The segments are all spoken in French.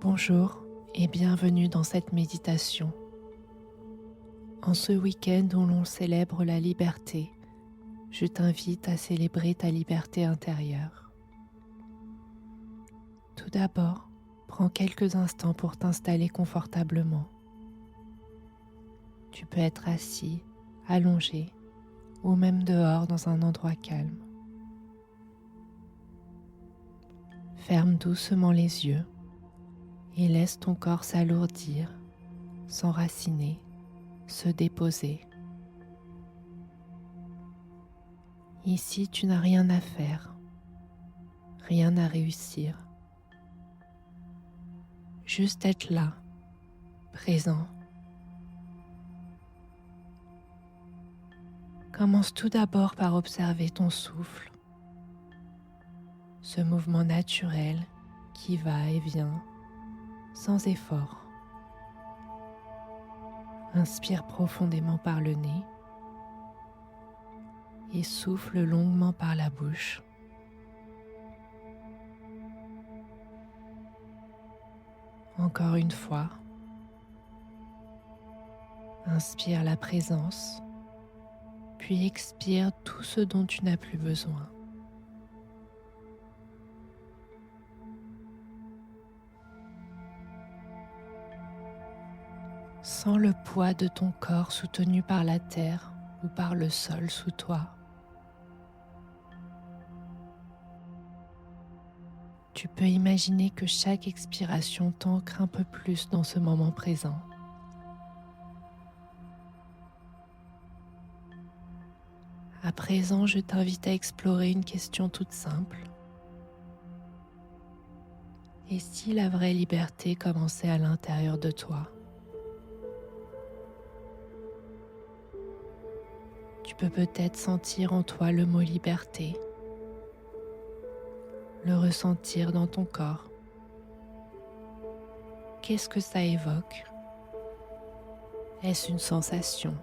Bonjour et bienvenue dans cette méditation. En ce week-end où l'on célèbre la liberté, je t'invite à célébrer ta liberté intérieure. Tout d'abord, prends quelques instants pour t'installer confortablement. Tu peux être assis, allongé ou même dehors dans un endroit calme. Ferme doucement les yeux et laisse ton corps s'alourdir, s'enraciner, se déposer. Ici, tu n'as rien à faire, rien à réussir. Juste être là, présent. Commence tout d'abord par observer ton souffle, ce mouvement naturel qui va et vient sans effort. Inspire profondément par le nez et souffle longuement par la bouche. Encore une fois, inspire la présence, puis expire tout ce dont tu n'as plus besoin. Sens le poids de ton corps soutenu par la terre ou par le sol sous toi. Tu peux imaginer que chaque expiration t'ancre un peu plus dans ce moment présent. À présent, je t'invite à explorer une question toute simple. Et si la vraie liberté commençait à l'intérieur de toi? Tu peux peut-être sentir en toi le mot liberté, le ressentir dans ton corps. Qu'est-ce que ça évoque? Est-ce une sensation,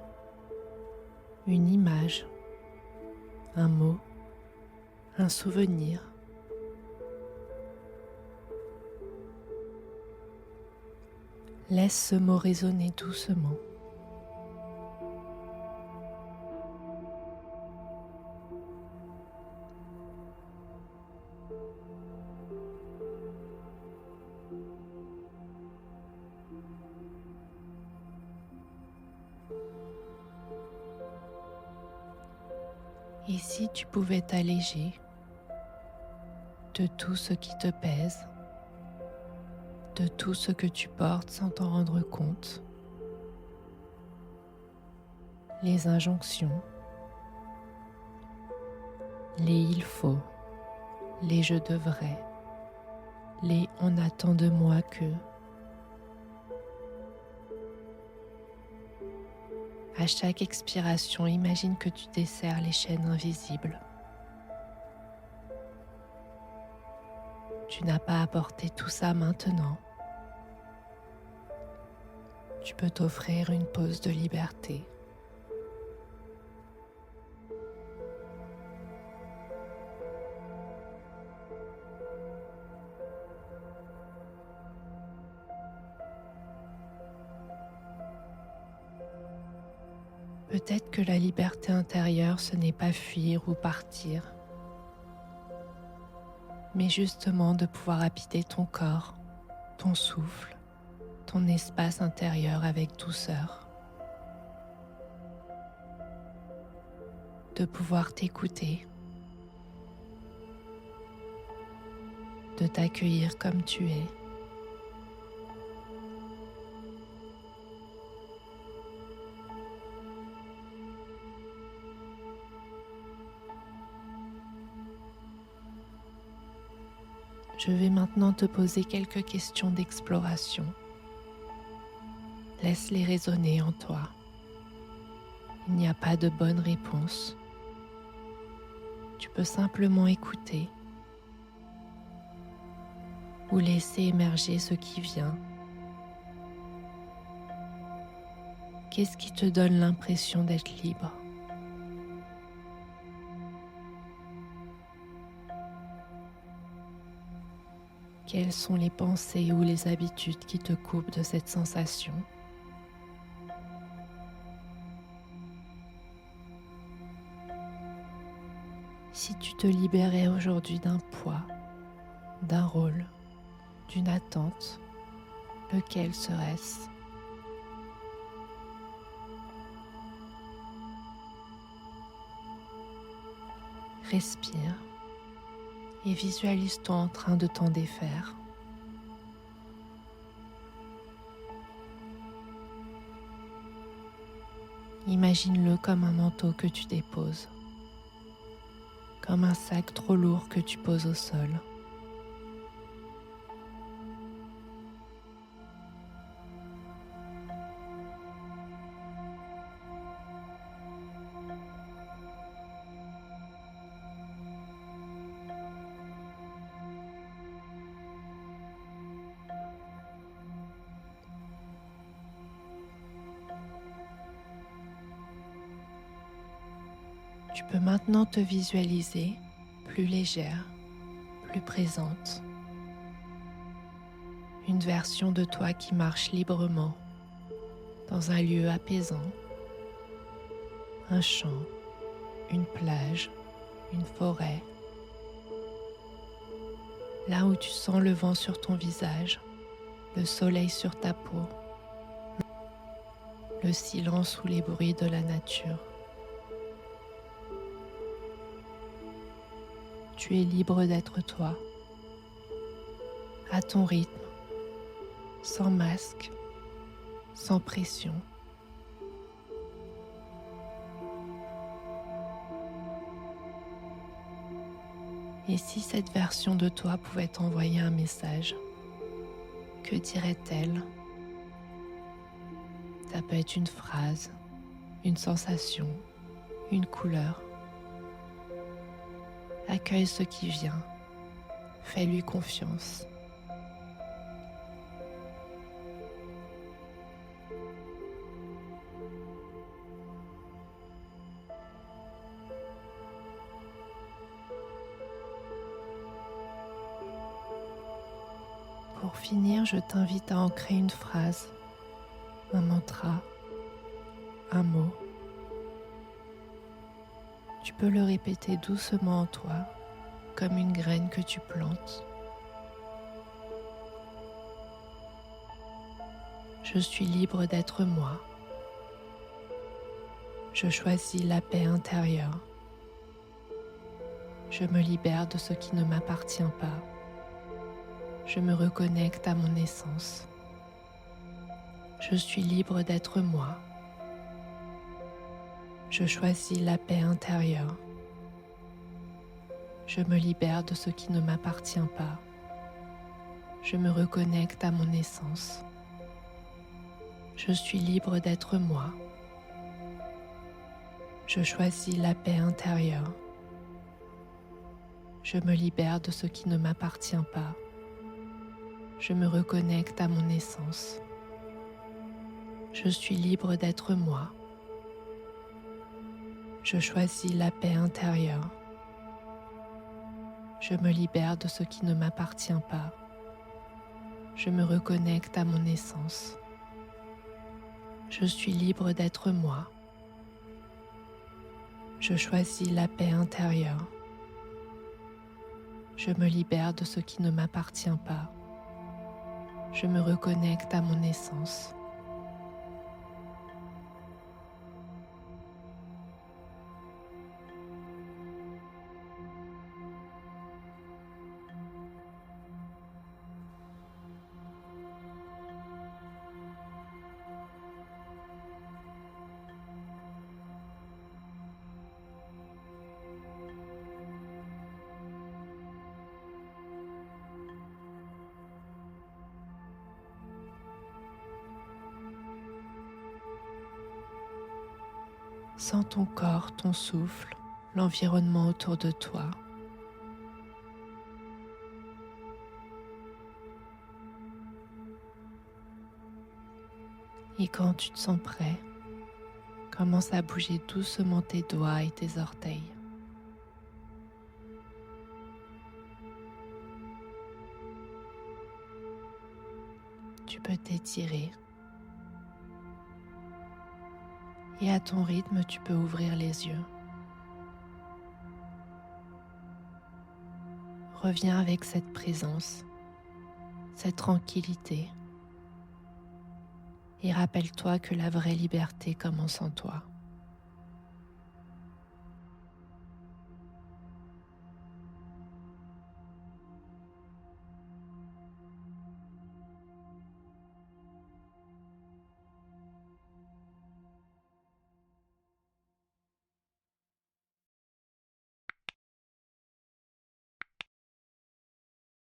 une image, un mot, un souvenir? Laisse ce mot résonner doucement. Et si tu pouvais t'alléger de tout ce qui te pèse, de tout ce que tu portes sans t'en rendre compte, les injonctions, les il faut, les je devrais, les on attend de moi que. À chaque expiration, imagine que tu desserres les chaînes invisibles. Tu n'as pas à porter tout ça maintenant. Tu peux t'offrir une pause de liberté. Peut-être que la liberté intérieure, ce n'est pas fuir ou partir, mais justement de pouvoir habiter ton corps, ton souffle, ton espace intérieur avec douceur. De pouvoir t'écouter, de t'accueillir comme tu es. Je vais maintenant te poser quelques questions d'exploration. Laisse-les résonner en toi. Il n'y a pas de bonne réponse. Tu peux simplement écouter ou laisser émerger ce qui vient. Qu'est-ce qui te donne l'impression d'être libre? Quelles sont les pensées ou les habitudes qui te coupent de cette sensation? Si tu te libérais aujourd'hui d'un poids, d'un rôle, d'une attente, lequel serait-ce? Respire et visualise-toi en train de t'en défaire. Imagine-le comme un manteau que tu déposes, comme un sac trop lourd que tu poses au sol. Tu peux maintenant te visualiser plus légère, plus présente. Une version de toi qui marche librement dans un lieu apaisant, un champ, une plage, une forêt. Là où tu sens le vent sur ton visage, le soleil sur ta peau, le silence ou les bruits de la nature. Tu es libre d'être toi, à ton rythme, sans masque, sans pression. Et si cette version de toi pouvait t'envoyer un message, que dirait-elle? Ça peut être une phrase, une sensation, une couleur. Accueille ce qui vient, fais-lui confiance. Pour finir, je t'invite à ancrer une phrase, un mantra, un mot. Tu peux le répéter doucement en toi, comme une graine que tu plantes. Je suis libre d'être moi. Je choisis la paix intérieure. Je me libère de ce qui ne m'appartient pas. Je me reconnecte à mon essence. Je suis libre d'être moi. Je choisis la paix intérieure. Je me libère de ce qui ne m'appartient pas. Je me reconnecte à mon essence. Je suis libre d'être moi. Je choisis la paix intérieure. Je me libère de ce qui ne m'appartient pas. Je me reconnecte à mon essence. Je suis libre d'être moi. Je choisis la paix intérieure. Je me libère de ce qui ne m'appartient pas. Je me reconnecte à mon essence. Je suis libre d'être moi. Je choisis la paix intérieure. Je me libère de ce qui ne m'appartient pas. Je me reconnecte à mon essence. Sens ton corps, ton souffle, l'environnement autour de toi. Et quand tu te sens prêt, commence à bouger doucement tes doigts et tes orteils. Tu peux t'étirer. Et à ton rythme, tu peux ouvrir les yeux. Reviens avec cette présence, cette tranquillité. Et rappelle-toi que la vraie liberté commence en toi.